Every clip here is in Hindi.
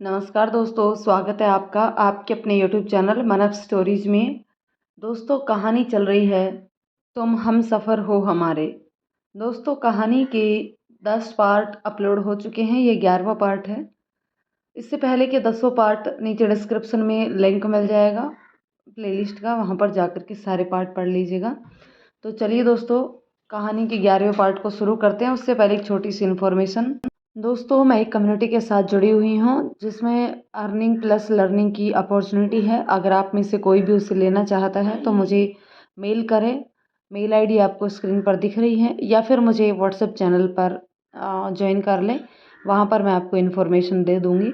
नमस्कार दोस्तों, स्वागत है आपका आपके अपने यूट्यूब चैनल मनप स्टोरीज में। दोस्तों, कहानी चल रही है तुम हम सफ़र हो हमारे। दोस्तों, कहानी के 10 पार्ट अपलोड हो चुके हैं, ये 11वां पार्ट है। इससे पहले के 10 पार्ट नीचे डिस्क्रिप्शन में लिंक मिल जाएगा प्लेलिस्ट का, वहाँ पर जाकर के सारे पार्ट पढ़ लीजिएगा। तो चलिए दोस्तों, कहानी के 11वें पार्ट को शुरू करते हैं। उससे पहले एक छोटी सी इन्फॉर्मेशन। दोस्तों, मैं एक कम्युनिटी के साथ जुड़ी हुई हूँ जिसमें अर्निंग प्लस लर्निंग की अपॉर्चुनिटी है। अगर आप में से कोई भी उसे लेना चाहता है तो मुझे मेल करें। मेल आईडी आपको स्क्रीन पर दिख रही है, या फिर मुझे व्हाट्सएप चैनल पर ज्वाइन कर लें, वहाँ पर मैं आपको इन्फॉर्मेशन दे दूँगी।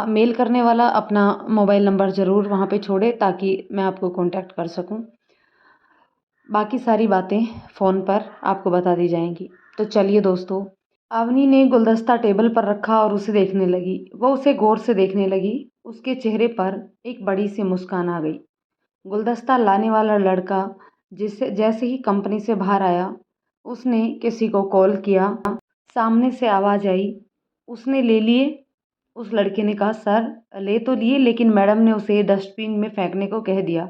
मेल करने वाला अपना मोबाइल नंबर ज़रूर वहाँ पे छोड़े ताकि मैं आपको कॉन्टैक्ट कर सकूँ। बाकी सारी बातें फ़ोन पर आपको बता दी जाएंगी। तो चलिए दोस्तों, अवनी ने गुलदस्ता टेबल पर रखा और उसे देखने लगी। वह उसे गौर से देखने लगी। उसके चेहरे पर एक बड़ी सी मुस्कान आ गई। गुलदस्ता लाने वाला लड़का जिसे जैसे ही कंपनी से बाहर आया, उसने किसी को कॉल किया। सामने से आवाज़ आई, उसने ले लिए। उस लड़के ने कहा, सर ले तो लिए, लेकिन मैडम ने उसे डस्टबिन में फेंकने को कह दिया।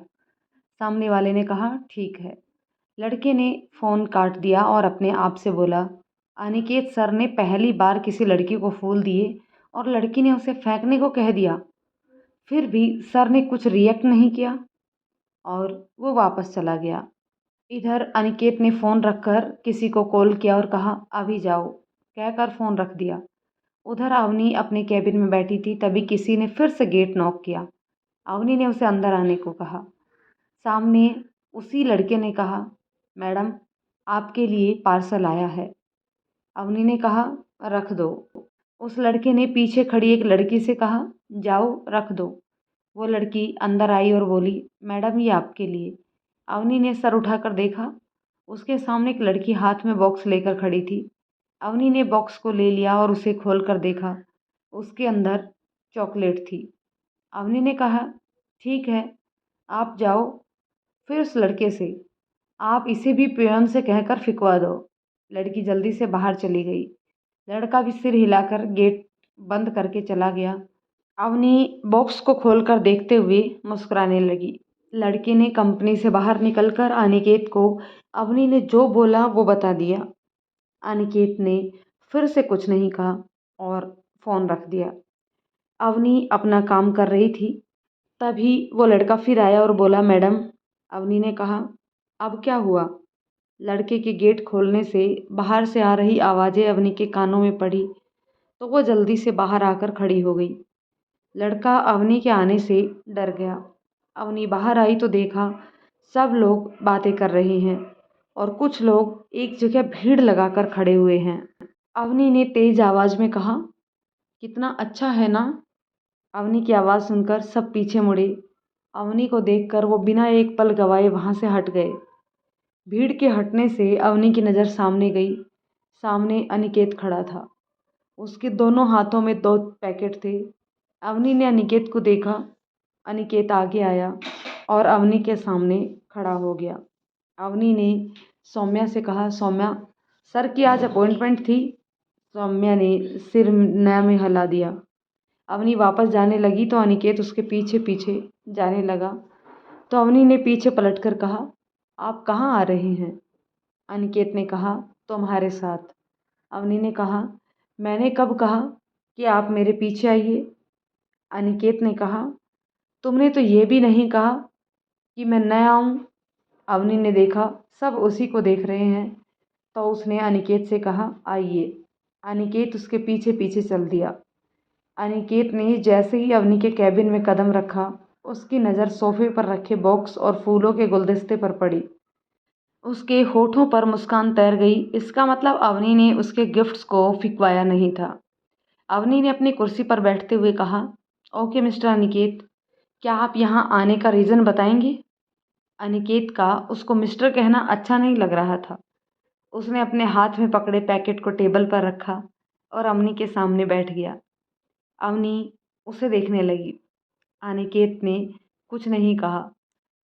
सामने वाले ने कहा, ठीक है। लड़के ने फ़ोन काट दिया और अपने आप से बोला, अनिकेत सर ने पहली बार किसी लड़की को फूल दिए और लड़की ने उसे फेंकने को कह दिया। फिर भी सर ने कुछ रिएक्ट नहीं किया और वो वापस चला गया। इधर अनिकेत ने फ़ोन रखकर किसी को कॉल किया और कहा, अभी जाओ, कहकर फ़ोन रख दिया। उधर अवनी अपने कैबिन में बैठी थी, तभी किसी ने फिर से गेट नॉक किया। अवनी ने उसे अंदर आने को कहा। सामने उसी लड़के ने कहा, मैडम आपके लिए पार्सल आया है। अवनी ने कहा, रख दो। उस लड़के ने पीछे खड़ी एक लड़की से कहा, जाओ रख दो। वो लड़की अंदर आई और बोली, मैडम ये आपके लिए। अवनी ने सर उठाकर देखा। उसके सामने एक लड़की हाथ में बॉक्स लेकर खड़ी थी। अवनी ने बॉक्स को ले लिया और उसे खोल कर देखा। उसके अंदर चॉकलेट थी। अवनी ने कहा, ठीक है, आप जाओ। फिर उस लड़के से, आप इसे भी पियोन से कहकर फिकवा दो। लड़की जल्दी से बाहर चली गई। लड़का भी सिर हिलाकर गेट बंद करके चला गया। अवनी बॉक्स को खोलकर देखते हुए मुस्कुराने लगी। लड़के ने कंपनी से बाहर निकलकर अनिकेत को अवनी ने जो बोला वो बता दिया। अनिकेत ने फिर से कुछ नहीं कहा और फ़ोन रख दिया। अवनी अपना काम कर रही थी, तभी वो लड़का फिर आया और बोला, मैडम। अवनी ने कहा, अब क्या हुआ? लड़के के गेट खोलने से बाहर से आ रही आवाज़ें अवनी के कानों में पड़ी तो वो जल्दी से बाहर आकर खड़ी हो गई। लड़का अवनी के आने से डर गया। अवनी बाहर आई तो देखा सब लोग बातें कर रहे हैं और कुछ लोग एक जगह भीड़ लगाकर खड़े हुए हैं। अवनी ने तेज आवाज़ में कहा, कितना अच्छा है ना? अवनी की आवाज़ सुनकर सब पीछे मुड़े। अवनी को देखकर वो बिना एक पल गवाए वहाँ से हट गए। भीड़ के हटने से अवनी की नज़र सामने गई। सामने अनिकेत खड़ा था। उसके दोनों हाथों में 2 पैकेट थे। अवनी ने अनिकेत को देखा। अनिकेत आगे आया और अवनी के सामने खड़ा हो गया। अवनी ने सौम्या से कहा, सौम्या सर की आज अपॉइंटमेंट थी। सौम्या ने सिर न में हिला दिया। अवनी वापस जाने लगी तो अनिकेत उसके पीछे पीछे जाने लगा। तो अवनी ने पीछे पलटकर कहा, आप कहाँ आ रहे हैं? अनिकेत ने कहा, तुम्हारे साथ। अवनी ने कहा, मैंने कब कहा कि आप मेरे पीछे आइए? अनिकेत ने कहा, तुमने तो ये भी नहीं कहा कि मैं न आऊँ। अवनी ने देखा सब उसी को देख रहे हैं तो उसने अनिकेत से कहा, आइए। अनिकेत उसके पीछे पीछे चल दिया। अनिकेत ने जैसे ही अवनी के कैबिन में कदम रखा, उसकी नज़र सोफे पर रखे बॉक्स और फूलों के गुलदस्ते पर पड़ी। उसके होठों पर मुस्कान तैर गई। इसका मतलब अवनी ने उसके गिफ्ट्स को फिकवाया नहीं था। अवनी ने अपनी कुर्सी पर बैठते हुए कहा, ओके मिस्टर अनिकेत, क्या आप यहाँ आने का रीज़न बताएंगे? अनिकेत का उसको मिस्टर कहना अच्छा नहीं लग रहा था। उसने अपने हाथ में पकड़े पैकेट को टेबल पर रखा और अवनी के सामने बैठ गया। अवनी उसे देखने लगी। अनिकेत ने कुछ नहीं कहा,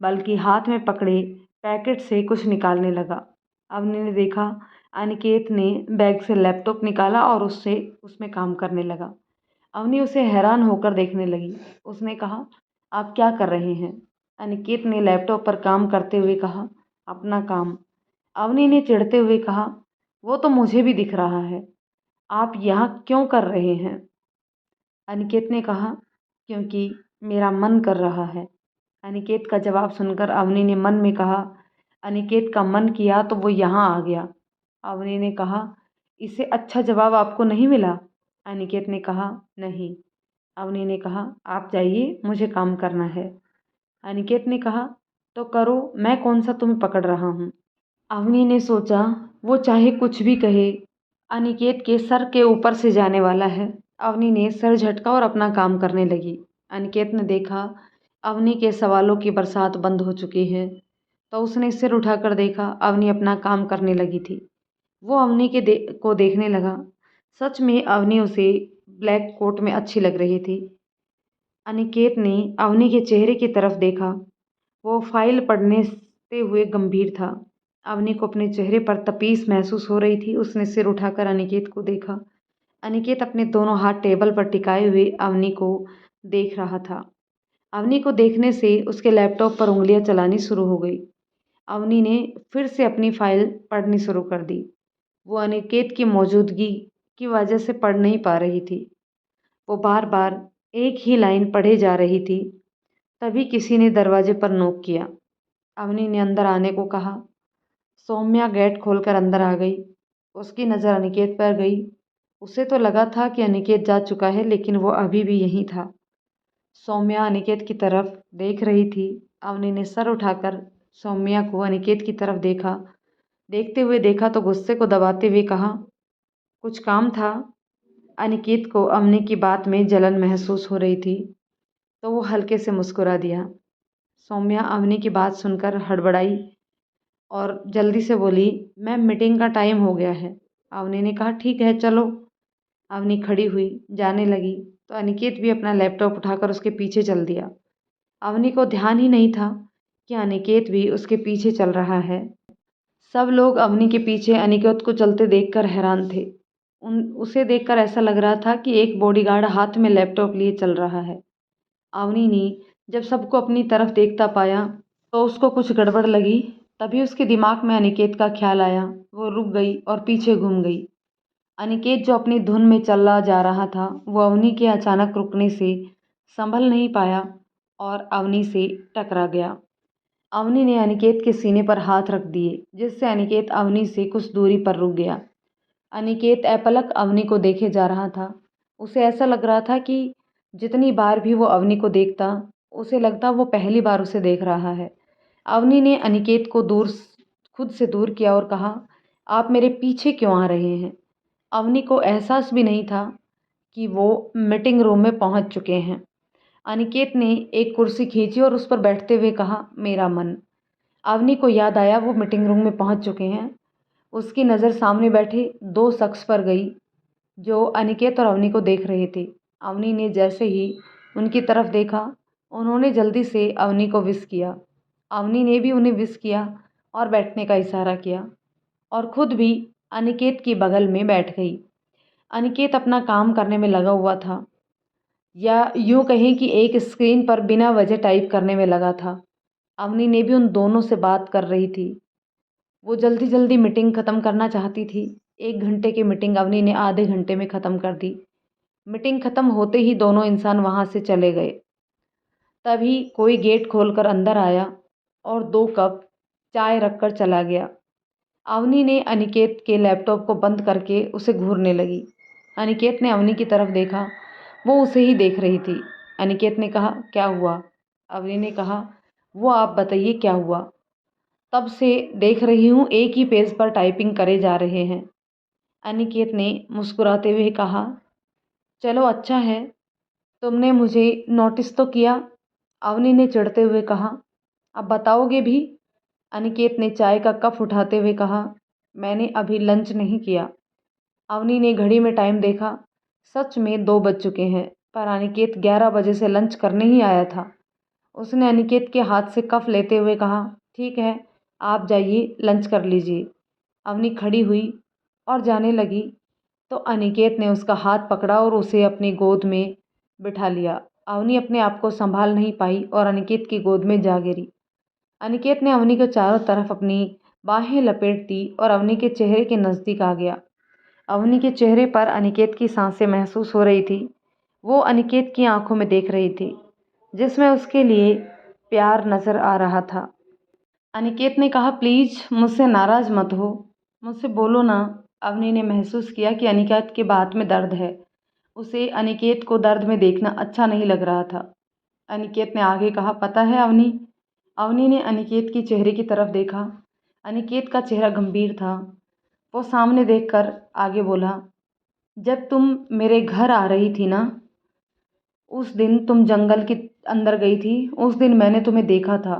बल्कि हाथ में पकड़े पैकेट से कुछ निकालने लगा। अवनी ने देखा अनिकेत ने बैग से लैपटॉप निकाला और उससे उसमें काम करने लगा। अवनी उसे हैरान होकर देखने लगी। उसने कहा, आप क्या कर रहे हैं? अनिकेत ने लैपटॉप पर काम करते हुए कहा, अपना काम। अवनी ने चिढ़ते हुए कहा, वो तो मुझे भी दिख रहा है, आप यहाँ क्यों कर रहे हैं? अनिकेत ने कहा, क्योंकि मेरा मन कर रहा है। अनिकेत का जवाब सुनकर अवनी ने मन में कहा, अनिकेत का मन किया तो वो यहाँ आ गया। अवनी ने कहा, इससे अच्छा जवाब आपको नहीं मिला? अनिकेत ने कहा, नहीं। अवनी ने कहा, आप जाइए, मुझे काम करना है। अनिकेत ने कहा, तो करो, मैं कौन सा तुम्हें पकड़ रहा हूँ। अवनी ने सोचा, वो चाहे कुछ भी कहे, अनिकेत के सर के ऊपर से जाने वाला है। अवनी ने सर झटका और अपना काम करने लगी। अनिकेत ने देखा अवनी के सवालों की बरसात बंद हो चुकी है, तो उसने सिर उठाकर देखा अवनी अपना काम करने लगी थी। वो अवनी को देखने लगा। सच में अवनी उसे ब्लैक कोट में अच्छी लग रही थी। अनिकेत ने अवनी के चेहरे की तरफ देखा। वो फाइल पढ़ने से हुए गंभीर था। अवनी को अपने चेहरे पर तपीस महसूस हो रही थी। उसने सिर उठाकर अनिकेत को देखा। अनिकेत अपने दोनों हाथ टेबल पर टिकाए हुए अवनी को देख रहा था। अवनी को देखने से उसके लैपटॉप पर उंगलियां चलानी शुरू हो गई। अवनी ने फिर से अपनी फाइल पढ़नी शुरू कर दी। वो अनिकेत की मौजूदगी की वजह से पढ़ नहीं पा रही थी। वो बार बार एक ही लाइन पढ़े जा रही थी। तभी किसी ने दरवाजे पर नॉक किया। अवनी ने अंदर आने को कहा। सौम्या गेट खोलकर अंदर आ गई। उसकी नज़र अनिकेत पर गई। उसे तो लगा था कि अनिकेत जा चुका है, लेकिन वो अभी भी यहीं था। सौम्या अनिकेत की तरफ देख रही थी। अवनी ने सर उठाकर सौम्या को अनिकेत की तरफ देखा। देखते हुए देखा तो गुस्से को दबाते हुए कहा, कुछ काम था? अनिकेत को अवनी की बात में जलन महसूस हो रही थी, तो वो हल्के से मुस्कुरा दिया। सौम्या अवनी की बात सुनकर हड़बड़ाई और जल्दी से बोली, मैम मीटिंग का टाइम हो गया है। अवनी ने कहा, ठीक है चलो। अवनी खड़ी हुई, जाने लगी तो अनिकेत भी अपना लैपटॉप उठाकर उसके पीछे चल दिया। अवनी को ध्यान ही नहीं था कि अनिकेत भी उसके पीछे चल रहा है। सब लोग अवनी के पीछे अनिकेत को चलते देखकर हैरान थे। उसे देखकर ऐसा लग रहा था कि एक बॉडीगार्ड हाथ में लैपटॉप लिए चल रहा है। अवनी ने जब सबको अपनी तरफ देखता पाया तो उसको कुछ गड़बड़ लगी। तभी उसके दिमाग में अनिकेत का ख्याल आया। वो रुक गई और पीछे घूम गई। अनिकेत जो अपनी धुन में चला जा रहा था, वो अवनी के अचानक रुकने से संभल नहीं पाया और अवनी से टकरा गया। अवनी ने अनिकेत के सीने पर हाथ रख दिए, जिससे अनिकेत अवनी से कुछ दूरी पर रुक गया। अनिकेत अपलक अवनी को देखे जा रहा था। उसे ऐसा लग रहा था कि जितनी बार भी वो अवनी को देखता, उसे लगता वो पहली बार उसे देख रहा है। अवनी ने अनिकेत को खुद से दूर किया और कहा, आप मेरे पीछे क्यों आ रहे हैं? अवनी को एहसास भी नहीं था कि वो मीटिंग रूम में पहुंच चुके हैं। अनिकेत ने एक कुर्सी खींची और उस पर बैठते हुए कहा, मेरा मन। अवनी को याद आया वो मीटिंग रूम में पहुंच चुके हैं। उसकी नज़र सामने बैठे दो शख्स पर गई जो अनिकेत और अवनी को देख रहे थे। अवनी ने जैसे ही उनकी तरफ देखा, उन्होंने जल्दी से अवनी को विश किया। अवनी ने भी उन्हें विश किया और बैठने का इशारा किया और खुद भी अनिकेत की बगल में बैठ गई। अनिकेत अपना काम करने में लगा हुआ था, या यूँ कहें कि एक स्क्रीन पर बिना वजह टाइप करने में लगा था। अवनी ने भी उन दोनों से बात कर रही थी। वो जल्दी जल्दी मीटिंग ख़त्म करना चाहती थी। 1 घंटे की मीटिंग अवनी ने आधे घंटे में ख़त्म कर दी। मीटिंग ख़त्म होते ही दोनों इंसान वहाँ से चले गए। तभी कोई गेट खोलकर अंदर आया और 2 कप चाय रखकर चला गया। अवनी ने अनिकेत के लैपटॉप को बंद करके उसे घूरने लगी। अनिकेत ने अवनी की तरफ देखा, वो उसे ही देख रही थी। अनिकेत ने कहा, क्या हुआ? अवनी ने कहा, वो आप बताइए क्या हुआ? तब से देख रही हूँ एक ही पेज पर टाइपिंग करे जा रहे हैं। अनिकेत ने मुस्कुराते हुए कहा, चलो अच्छा है, तुमने मुझे नोटिस तो किया। अवनी ने चिढ़ते हुए कहा, अब बताओगे भी? अनिकेत ने चाय का कप उठाते हुए कहा, मैंने अभी लंच नहीं किया। अवनी ने घड़ी में टाइम देखा। सच में 2 बज चुके हैं, पर अनिकेत 11 बजे से लंच करने ही आया था। उसने अनिकेत के हाथ से कप लेते हुए कहा, ठीक है, आप जाइए लंच कर लीजिए। अवनी खड़ी हुई और जाने लगी। तो अनिकेत ने उसका हाथ पकड़ा और उसे अपनी गोद में बिठा लिया। अवनी अपने आप को संभाल नहीं पाई और अनिकेत की गोद में जा गिरी। अनिकेत ने अवनी को चारों तरफ अपनी बाहें लपेट दी और अवनी के चेहरे के नज़दीक आ गया। अवनी के चेहरे पर अनिकेत की सांसें महसूस हो रही थी। वो अनिकेत की आंखों में देख रही थी जिसमें उसके लिए प्यार नजर आ रहा था। अनिकेत ने कहा, प्लीज मुझसे नाराज मत हो, मुझसे बोलो ना। अवनी ने महसूस किया कि अनिकेत के बात में दर्द है। उसे अनिकेत को दर्द में देखना अच्छा नहीं लग रहा था। अनिकेत ने आगे कहा, पता है अवनी। अवनी ने अनिकेत के चेहरे की तरफ देखा। अनिकेत का चेहरा गंभीर था। वो सामने देखकर आगे बोला, जब तुम मेरे घर आ रही थी ना, उस दिन तुम जंगल के अंदर गई थी, उस दिन मैंने तुम्हें देखा था।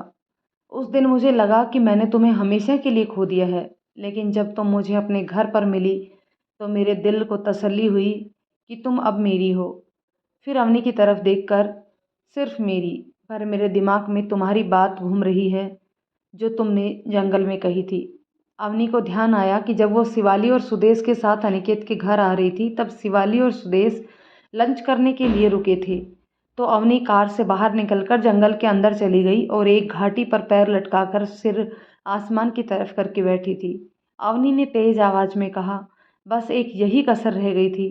उस दिन मुझे लगा कि मैंने तुम्हें हमेशा के लिए खो दिया है, लेकिन जब तुम मुझे अपने घर पर मिली तो मेरे दिल को तसल्ली हुई कि तुम अब मेरी हो। फिर अवनी की तरफ देखकर, सिर्फ मेरी, पर मेरे दिमाग में तुम्हारी बात घूम रही है जो तुमने जंगल में कही थी। अवनी को ध्यान आया कि जब वो शिवाली और सुदेश के साथ अनिकेत के घर आ रही थी तब शिवाली और सुदेश लंच करने के लिए रुके थे। तो अवनी कार से बाहर निकलकर जंगल के अंदर चली गई और एक घाटी पर पैर लटकाकर सिर आसमान की तरफ करके बैठी थी। अवनी ने तेज आवाज में कहा, बस एक यही कसर रह गई थी।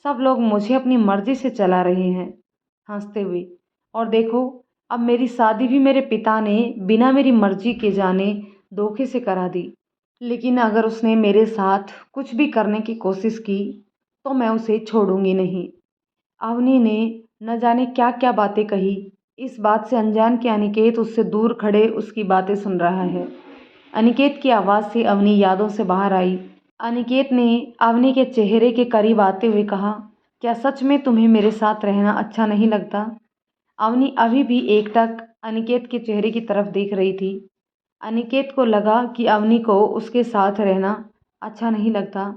सब लोग मुझे अपनी मर्जी से चला रहे हैं, हंसते हुए। और देखो, अब मेरी शादी भी मेरे पिता ने बिना मेरी मर्जी के जाने धोखे से करा दी। लेकिन अगर उसने मेरे साथ कुछ भी करने की कोशिश की तो मैं उसे छोड़ूंगी नहीं। अवनी ने न जाने क्या क्या बातें कही। इस बात से अनजान कि अनिकेत उससे दूर खड़े उसकी बातें सुन रहा है। अनिकेत की आवाज़ से अवनी यादों से बाहर आई। अनिकेत ने अवनी के चेहरे के करीब आते हुए कहा, क्या सच में तुम्हें मेरे साथ रहना अच्छा नहीं लगता? अवनी अभी भी एकटक अनिकेत के चेहरे की तरफ देख रही थी। अनिकेत को लगा कि अवनी को उसके साथ रहना अच्छा नहीं लगता,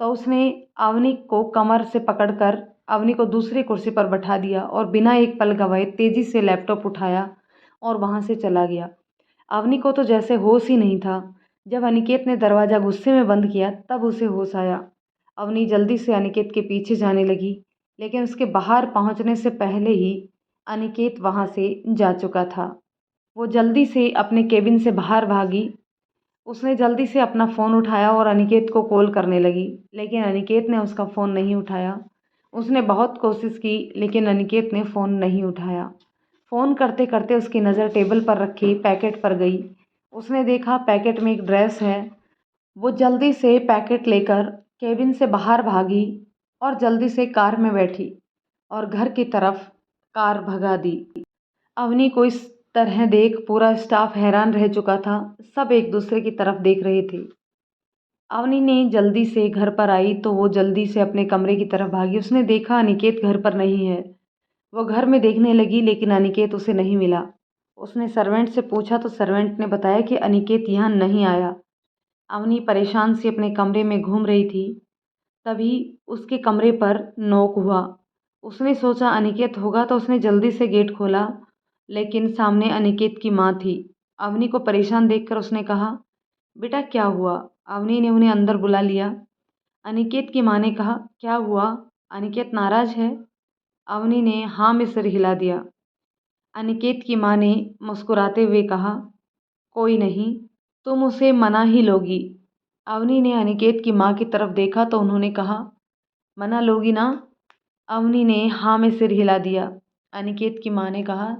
तो उसने अवनी को कमर से पकड़कर अवनी को दूसरी कुर्सी पर बैठा दिया और बिना एक पल गवाए तेजी से लैपटॉप उठाया और वहाँ से चला गया। अवनी को तो जैसे होश ही नहीं था। जब अनिकेत ने दरवाज़ा गुस्से में बंद किया तब उसे होश आया। अवनी जल्दी से अनिकेत के पीछे जाने लगी, लेकिन उसके बाहर पहुँचने से पहले ही अनिकेत वहाँ से जा चुका था। वो जल्दी से अपने केबिन से बाहर भागी। उसने जल्दी से अपना फ़ोन उठाया और अनिकेत को कॉल करने लगी, लेकिन अनिकेत ने उसका फ़ोन नहीं उठाया। उसने बहुत कोशिश की, लेकिन अनिकेत ने फ़ोन नहीं उठाया। फ़ोन करते करते उसकी नज़र टेबल पर रखी पैकेट पर गई। उसने देखा पैकेट में एक ड्रेस है। वो जल्दी से पैकेट लेकर केबिन से बाहर भागी और जल्दी से कार में बैठी और घर की तरफ कार भगा दी। अवनी को इस तरह देख पूरा स्टाफ हैरान रह चुका था। सब एक दूसरे की तरफ देख रहे थे। अवनी ने जल्दी से घर पर आई तो वो जल्दी से अपने कमरे की तरफ भागी। उसने देखा अनिकेत घर पर नहीं है। वो घर में देखने लगी, लेकिन अनिकेत उसे नहीं मिला। उसने सर्वेंट से पूछा तो सर्वेंट ने बताया कि अनिकेत यहाँ नहीं आया। अवनी परेशान सी अपने कमरे में घूम रही थी। तभी उसके कमरे पर नॉक हुआ। उसने सोचा अनिकेत होगा तो उसने जल्दी से गेट खोला, लेकिन सामने अनिकेत की माँ थी। अवनी को परेशान देखकर उसने कहा, बेटा क्या हुआ? अवनी ने उन्हें अंदर बुला लिया। अनिकेत की माँ ने कहा, क्या हुआ? अनिकेत नाराज है? अवनी ने हाँ में सिर हिला दिया। अनिकेत की माँ ने मुस्कुराते हुए कहा, कोई नहीं, तुम उसे मना ही लोगी। अवनी ने अनिकेत की माँ की तरफ देखा तो उन्होंने कहा, मना लोगी ना? अवनी ने हाँ में सिर हिला दिया। अनिकेत की माँ ने कहा,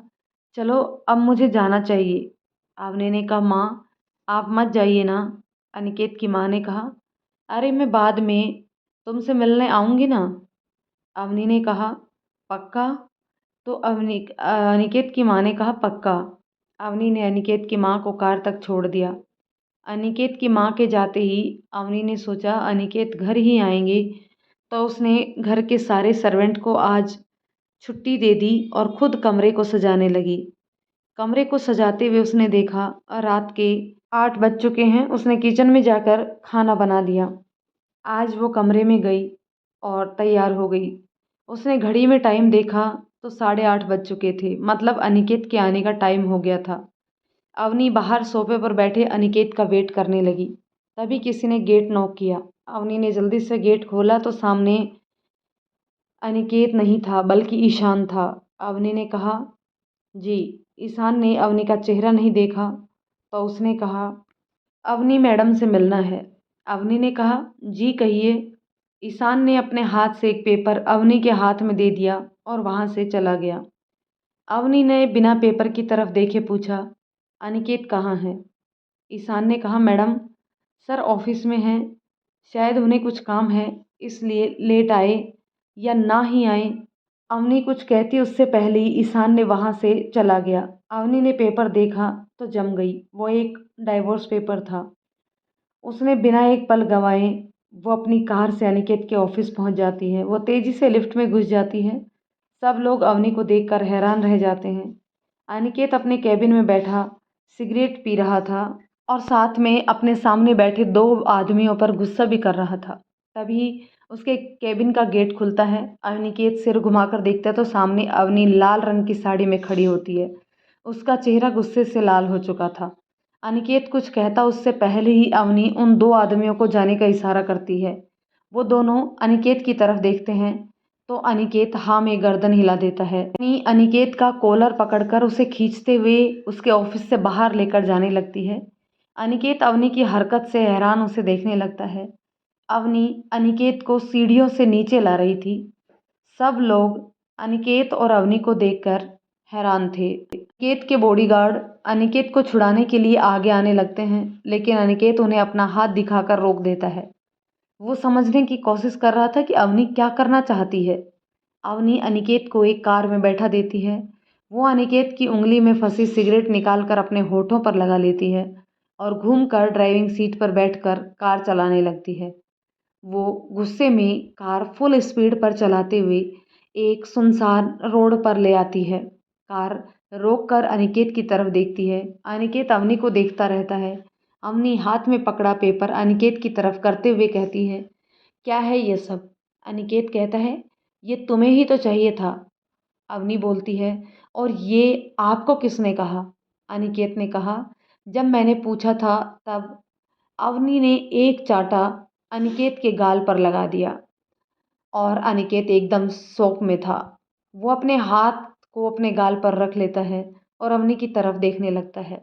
चलो अब मुझे जाना चाहिए। अवनी ने कहा, माँ आप मत जाइए ना। अनिकेत की माँ ने कहा, अरे मैं बाद में तुमसे मिलने आऊँगी ना। अवनी ने कहा, पक्का? तो अनिकेत की माँ ने कहा, पक्का। अवनी ने अनिकेत की माँ को कार तक छोड़ दिया। अनिकेत की माँ के जाते ही अवनी ने सोचा अनिकेत घर ही आएंगे, तो उसने घर के सारे सर्वेंट को आज छुट्टी दे दी और खुद कमरे को सजाने लगी। कमरे को सजाते हुए उसने देखा रात के 8 बज चुके हैं। उसने किचन में जाकर खाना बना दिया। आज वो कमरे में गई और तैयार हो गई। उसने घड़ी में टाइम देखा तो 8:30 बज चुके थे, मतलब अनिकेत के आने का टाइम हो गया था। अवनी बाहर सोफे पर बैठे अनिकेत का वेट करने लगी। तभी किसी ने गेट नॉक किया। अवनी ने जल्दी से गेट खोला तो सामने अनिकेत नहीं था बल्कि ईशान था। अवनी ने कहा, जी। ईशान ने अवनी का चेहरा नहीं देखा तो उसने कहा, अवनी मैडम से मिलना है। अवनी ने कहा, जी कहिए। ईशान ने अपने हाथ से एक पेपर अवनी के हाथ में दे दिया और वहाँ से चला गया। अवनी ने बिना पेपर की तरफ देखे पूछा, अनिकेत कहाँ है? ईशान ने कहा, मैडम सर ऑफिस में हैं, शायद उन्हें कुछ काम है इसलिए लेट आए या ना ही आए। अवनी कुछ कहती उससे पहले ही ईशान ने वहाँ से चला गया। अवनी ने पेपर देखा तो जम गई। वो एक डाइवोर्स पेपर था। उसने बिना एक पल गंवाए वो अपनी कार से अनिकेत के ऑफिस पहुंच जाती है। वो तेज़ी से लिफ्ट में घुस जाती है। सब लोग अवनी को देखकर हैरान रह जाते हैं। अनिकेत अपने कैबिन में बैठा सिगरेट पी रहा था और साथ में अपने सामने बैठे दो आदमियों पर गुस्सा भी कर रहा था। तभी उसके केबिन का गेट खुलता है। अनिकेत सिर घुमाकर देखता है तो सामने अवनी लाल रंग की साड़ी में खड़ी होती है। उसका चेहरा गुस्से से लाल हो चुका था। अनिकेत कुछ कहता उससे पहले ही अवनी उन दो आदमियों को जाने का इशारा करती है। वो दोनों अनिकेत की तरफ देखते हैं तो अनिकेत हाँ में गर्दन हिला देता है। अनिकेत का कॉलर पकड़कर उसे खींचते हुए उसके ऑफिस से बाहर लेकर जाने लगती है। अनिकेत अवनी की हरकत से हैरान उसे देखने लगता है। अवनी अनिकेत को सीढ़ियों से नीचे ला रही थी। सब लोग अनिकेत और अवनी को देखकर हैरान थे। अनिकेत के बॉडीगार्ड अनिकेत को छुड़ाने के लिए आगे आने लगते हैं, लेकिन अनिकेत उन्हें अपना हाथ दिखाकर रोक देता है। वो समझने की कोशिश कर रहा था कि अवनी क्या करना चाहती है। अवनी अनिकेत को एक कार में बैठा देती है। वो अनिकेत की उंगली में फंसी सिगरेट निकालकर अपने होठों पर लगा लेती है और घूमकर ड्राइविंग सीट पर बैठकर कार चलाने लगती है। वो गुस्से में कार फुल स्पीड पर चलाते हुए एक सुनसान रोड पर ले आती है। कार रोककर अनिकेत की तरफ देखती है। अनिकेत अवनी को देखता रहता है। अवनी हाथ में पकड़ा पेपर अनिकेत की तरफ करते हुए कहती है, क्या है ये सब? अनिकेत कहता है, ये तुम्हें ही तो चाहिए था। अवनी बोलती है, और ये आपको किसने कहा? अनिकेत ने कहा, जब मैंने पूछा था तब। अवनी ने एक चांटा अनिकेत के गाल पर लगा दिया और अनिकेत एकदम शॉक में था। वो अपने हाथ को अपने गाल पर रख लेता है और अवनी की तरफ देखने लगता है।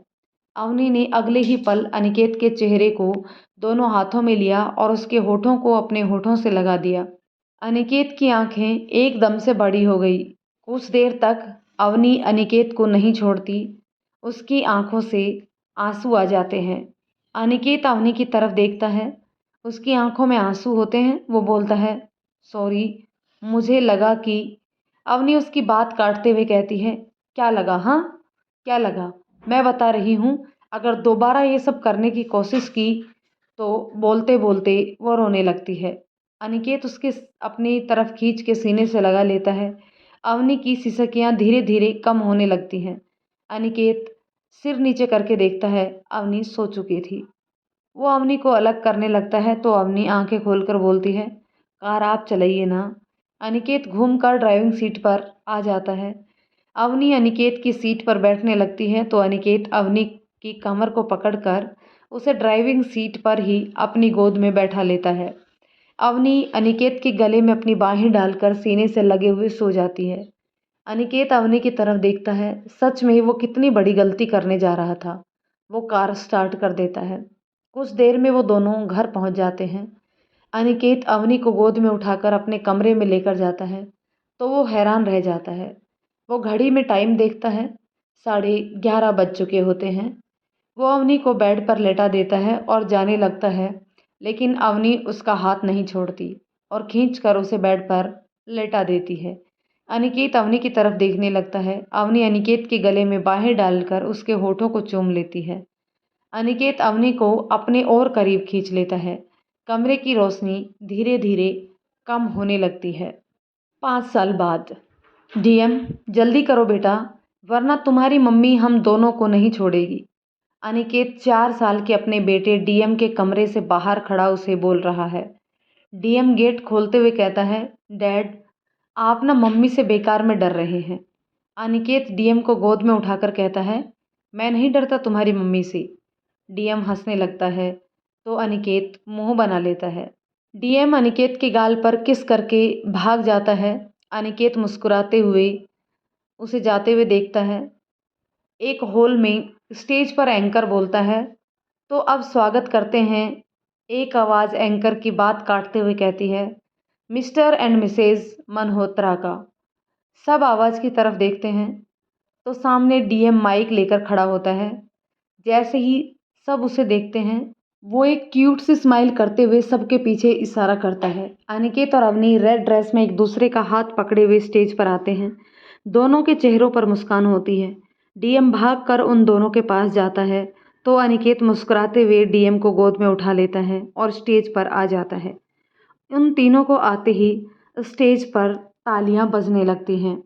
अवनी ने अगले ही पल अनिकेत के चेहरे को दोनों हाथों में लिया और उसके होठों को अपने होठों से लगा दिया। अनिकेत की आंखें एकदम से बड़ी हो गई। कुछ देर तक अवनी अनिकेत को नहीं छोड़ती। उसकी आंखों से आंसू आ जाते हैं। अनिकेत अवनी की तरफ देखता है। उसकी आंखों में आंसू होते हैं। वो बोलता है, सॉरी, मुझे लगा कि। अवनी उसकी बात काटते हुए कहती है, क्या लगा? हाँ, क्या लगा? मैं बता रही हूँ, अगर दोबारा ये सब करने की कोशिश की तो। बोलते बोलते वो रोने लगती है। अनिकेत उसके अपनी तरफ खींच के सीने से लगा लेता है। अवनी की सिसकियाँ धीरे धीरे कम होने लगती हैं। अनिकेत सिर नीचे करके देखता है। अवनी सो चुकी थी। वो अवनी को अलग करने लगता है तो अवनी आंखें खोलकर बोलती है, कार आप चलाइए ना। अनिकेत घूमकर ड्राइविंग सीट पर आ जाता है। अवनी अनिकेत की सीट पर बैठने लगती है तो अनिकेत अवनी की कमर को पकड़कर उसे ड्राइविंग सीट पर ही अपनी गोद में बैठा लेता है। अवनी अनिकेत के गले में अपनी बाहें डालकर सीने से लगे हुए सो जाती है। अनिकेत अवनी की तरफ देखता है। सच में वो कितनी बड़ी गलती करने जा रहा था। वो कार स्टार्ट कर देता है। कुछ देर में वो दोनों घर पहुंच जाते हैं। अनिकेत अवनी को गोद में उठाकर अपने कमरे में लेकर जाता है तो वो हैरान रह जाता है। वो घड़ी में टाइम देखता है। 11:30 बज चुके होते हैं। वो अवनी को बेड पर लेटा देता है और जाने लगता है, लेकिन अवनी उसका हाथ नहीं छोड़ती और खींचकर उसे बेड पर लेटा देती है। अनिकेत अवनी की तरफ देखने लगता है। अवनी अनिकेत के गले में बाहें डालकर उसके होठों को चूम लेती है। अनिकेत अवनी को अपने और करीब खींच लेता है। कमरे की रोशनी धीरे धीरे कम होने लगती है। 5 साल बाद। डीएम, जल्दी करो बेटा, वरना तुम्हारी मम्मी हम दोनों को नहीं छोड़ेगी। अनिकेत 4 साल के अपने बेटे डीएम के कमरे से बाहर खड़ा उसे बोल रहा है। डीएम गेट खोलते हुए कहता है, डैड, आप ना मम्मी से बेकार में डर रहे हैं। अनिकेत डीएम को गोद में उठाकर कहता है, मैं नहीं डरता तुम्हारी मम्मी से। डीएम हंसने लगता है तो अनिकेत मुंह बना लेता है। डीएम अनिकेत के गाल पर किस करके भाग जाता है। अनिकेत मुस्कुराते हुए उसे जाते हुए देखता है। एक हॉल में स्टेज पर एंकर बोलता है, तो अब स्वागत करते हैं। एक आवाज़ एंकर की बात काटते हुए कहती है, मिस्टर एंड मिसेज मल्होत्रा का। सब आवाज़ की तरफ देखते हैं तो सामने डीएम माइक लेकर खड़ा होता है। जैसे ही सब उसे देखते हैं, वो एक क्यूट सी स्माइल करते हुए सबके पीछे इशारा करता है। अनिकेत और अवनी रेड ड्रेस में एक दूसरे का हाथ पकड़े हुए स्टेज पर आते हैं। दोनों के चेहरों पर मुस्कान होती है। डीएम भागकर उन दोनों के पास जाता है तो अनिकेत मुस्कुराते हुए डीएम को गोद में उठा लेता है और स्टेज पर आ जाता है। उन तीनों को आते ही स्टेज पर तालियां बजने लगती हैं।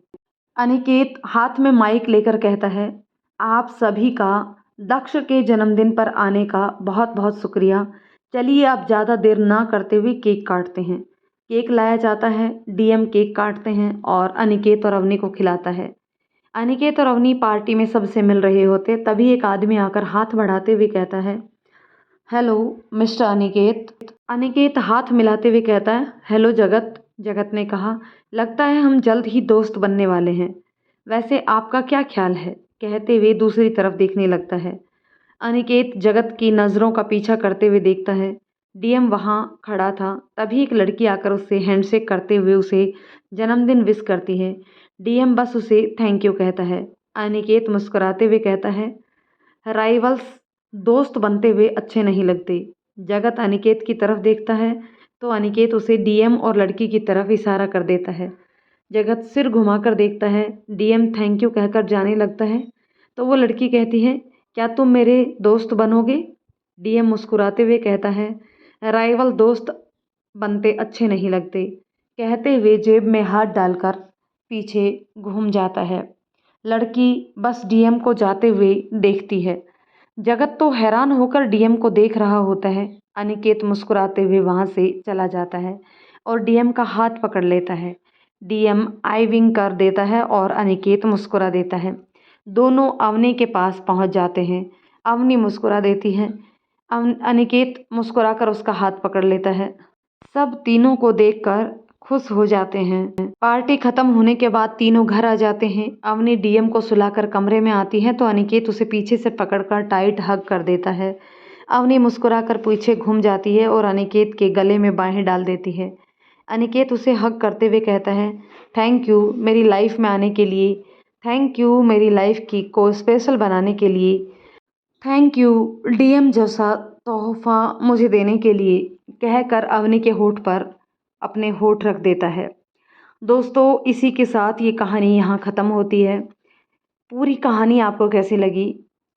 अनिकेत हाथ में माइक लेकर कहता है, आप सभी का दक्ष के जन्मदिन पर आने का बहुत बहुत शुक्रिया। चलिए अब ज़्यादा देर ना करते हुए केक काटते हैं। केक लाया जाता है। डीएम केक काटते हैं और अनिकेत और अवनी को खिलाता है। अनिकेत और अवनी पार्टी में सबसे मिल रहे होते तभी एक आदमी आकर हाथ बढ़ाते हुए कहता है, हेलो मिस्टर अनिकेत। अनिकेत हाथ मिलाते हुए कहता है, हेलो जगत। जगत ने कहा, लगता है हम जल्द ही दोस्त बनने वाले हैं। वैसे आपका क्या ख्याल है? कहते हुए दूसरी तरफ देखने लगता है। अनिकेत जगत की नज़रों का पीछा करते हुए देखता है। डीएम वहाँ खड़ा था तभी एक लड़की आकर उससे हैंडशेक करते हुए उसे जन्मदिन विश करती है। डीएम बस उसे थैंक यू कहता है। अनिकेत मुस्कुराते हुए कहता है, राइवल्स दोस्त बनते हुए अच्छे नहीं लगते। जगत अनिकेत की तरफ देखता है तो अनिकेत उसे डीएम और लड़की की तरफ इशारा कर देता है। जगत सिर घुमाकर देखता है। डीएम थैंक यू कहकर जाने लगता है तो वो लड़की कहती है, क्या तुम मेरे दोस्त बनोगे? डीएम मुस्कुराते हुए कहता है, राइवल दोस्त बनते अच्छे नहीं लगते। कहते हुए जेब में हाथ डालकर पीछे घूम जाता है। लड़की बस डीएम को जाते हुए देखती है। जगत तो हैरान होकर डीएम को देख रहा होता है। अनिकेत मुस्कुराते हुए वहाँ से चला जाता है और डीएम का हाथ पकड़ लेता है। डीएम आई विंक कर देता है और अनिकेत मुस्कुरा देता है। दोनों अवनी के पास पहुँच जाते हैं। अवनी मुस्कुरा देती है। अनिकेत मुस्कुराकर उसका हाथ पकड़ लेता है। सब तीनों को देखकर खुश हो जाते हैं। पार्टी खत्म होने के बाद तीनों घर आ जाते हैं। अवनी डीएम को सुलाकर कमरे में आती है तो अनिकेत उसे पीछे से पकड़कर टाइट हग कर देता है। अवनी मुस्कुराकर पीछे घूम जाती है और अनिकेत के गले में बाहें डाल देती है। अनिकेत उसे हग करते हुए कहता है, थैंक यू मेरी लाइफ में आने के लिए। थैंक यू मेरी लाइफ को स्पेशल बनाने के लिए। थैंक यू डीएम जैसा तोहफा मुझे देने के लिए। कहकर अवनी के होठ पर अपने होठ रख देता है। दोस्तों, इसी के साथ ये कहानी यहाँ ख़त्म होती है। पूरी कहानी आपको कैसी लगी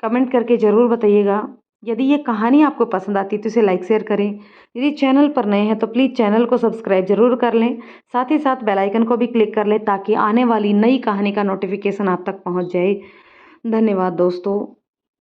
कमेंट करके ज़रूर बताइएगा। यदि ये कहानी आपको पसंद आती है तो इसे लाइक शेयर करें। यदि चैनल पर नए हैं तो प्लीज़ चैनल को सब्सक्राइब ज़रूर कर लें। साथ ही साथ बेल आइकन को भी क्लिक कर लें ताकि आने वाली नई कहानी का नोटिफिकेशन आप तक पहुँच जाए। धन्यवाद दोस्तों।